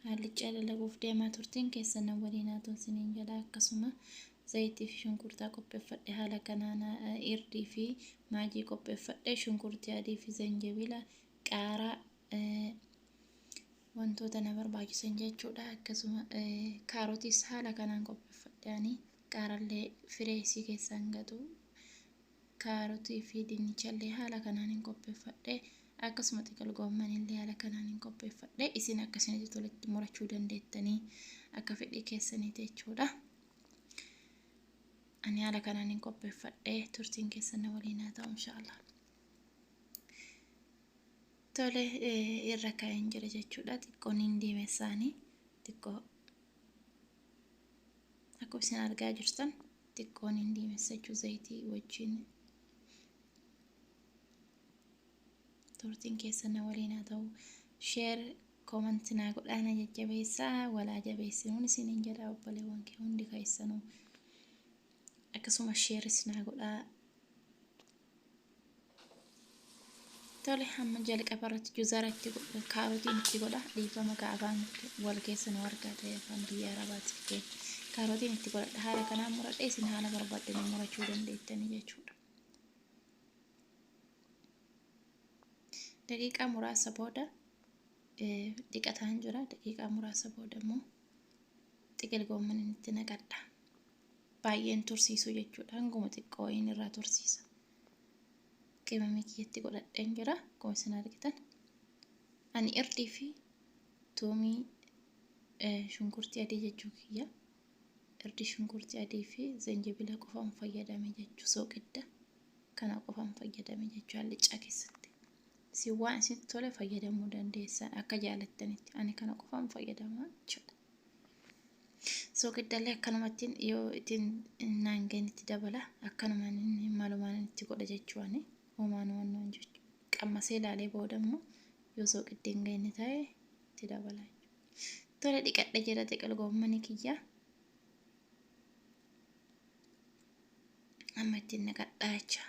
Haalicha lalaguuf deemaa turtiin keessan waliin haa ta'u isiniin jedha. Akkasuma zayitii fi shunkurtaa qopheeffadhe haala kanaan irdii fi maajii qopheeffadhe shunkurtii adii fi zanjabiila qaaraa wantoota na barbaachisan jechuudha. Akkasuma kaarotiis haala kanaan qopheeffadhe qaarallee firee isii keessaan gatu kaarotii fi dinnichallee haala kanaan qopheeffadhe. Akkasuma xiqqal goommanillee haala kanaan qopheeffadhe. Isin akkasinitti tolatti murachuu dandeettanii akka fedhii keessaniiti jechuudha. Ani haala kanaan qopheeffadhe turtiin keessan waliin haa ta'u inshallah. Tole irra kaa'een jira jechuudha. Xiqqoon hin diimessaanii xiqqoo akkuma isin argaa jirtan xiqqoon hin diimessa jechuudha zayitii wajjin. Turtiin keessan waliin haa ta'u share comment naa godhaa jajjabeessaa walaa jabeessinuun isiniin jedha obboleewwan kee hundi keessanuu. Akkasuma share naa godhaa. Tole hamma jalqabarratti juuzaratti kaarotiin itti godha dhiifama afaan wal keessa nu argaa ta'e afaan biyya arabaatti kaarotiin itti godha haala kanaan muradhe isin haala barbaaddan murachuu dandeettanii jechuudha. Daqiiqaa muraasa booda dhiqataan jira. Daqiiqaa muraasa booda immoo xiqqil goomman itti naqadha. Baay'een tursiisu jechuudha. Hanguma xiqqoo inni irraa tursiisa. Qimamii kiyyatti godhadheen jira. Akkuma isin argitan. Ani irdii fi tuumii shunkurtii adii jechuu kiyya. Irdii shunkurtii adii fi zanjabiila qofaan fayyadame jechuu soqidda. Kana qofaan fayyadame jechuu halichaa keessatti. Si waan isin tole fayyadamuu dandeessan akka jaalattanitti. Ani kana qofaan fayyadamaa jechuudha. Soqiddalee akkanumatti yoo ittiin naangeen itti dabala akkanumaan inni malumaan itti godha jechuudha. Homaan wannoon jechuudha. Qammasee ilaalee booda immoo yoo soqiddiin ga'inni ta'e itti dabala. Tole dhiqadhe jira xiqqil goommanii kiyya. Amma ittiin naqadhaa jecha.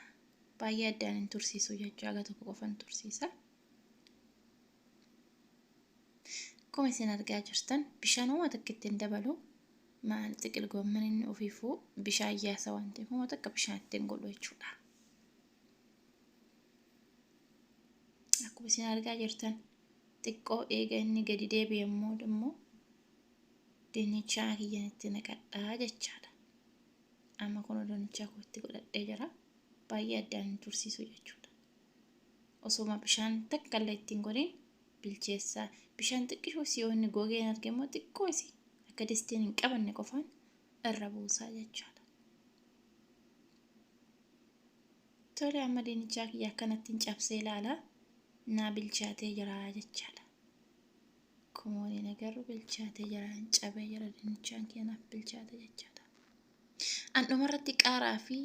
Baay'ee addaan hin tursiisu jechuudha. Aga tokko qofaan tursiisa. Akkuma isin argaa jirtan bishaan uumaa takka ittiin dabalu maal xiqqil goomman inni ofiifuu bishaan yaasa waan ta'eef uumaa takka bishaan ittiin godhu jechuudha. Akkuma isin argaa jirtan xiqqoo eega inni gadi deebi'e immoo dinnichaa kiyyan itti naqadhaa jechaadha. Amma kun dinnichaa koo itti godhadhee jira. Baay'ee addaan hin tursiisu jechuudha. Osoma bishaan takka illee ittiin godhin bilcheessaa. Bishaan xiqqishoo yoo inni gogeen arge immoo xiqqoo isii akka distiin hin qabanne qofaan irra buusaa jechuudha. Tole amma dinnichaa kiyya akkanatti hin cabsee ilaalaa. Naa bilchaatee jira jechaadha. Akkuma waliin agarru bilchaatee jira hin cabee jira dinnichaan keenyaaf bilchaate jechaadha. An dhumarratti qaaraa fi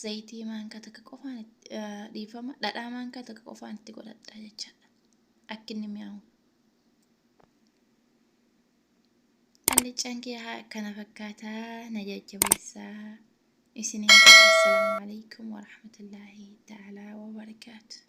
zayitii maankaa takka qofaan dhiifama dhadhaa maankaa takka qofaan itti godhadha jechaadha. Akka inni mi'aawu. Allichaan kee akkana fakkaataa na jajjabeessaa. Isiniin assalamu alaikum wa rahmatullahi ta'ala wa barakaatuh.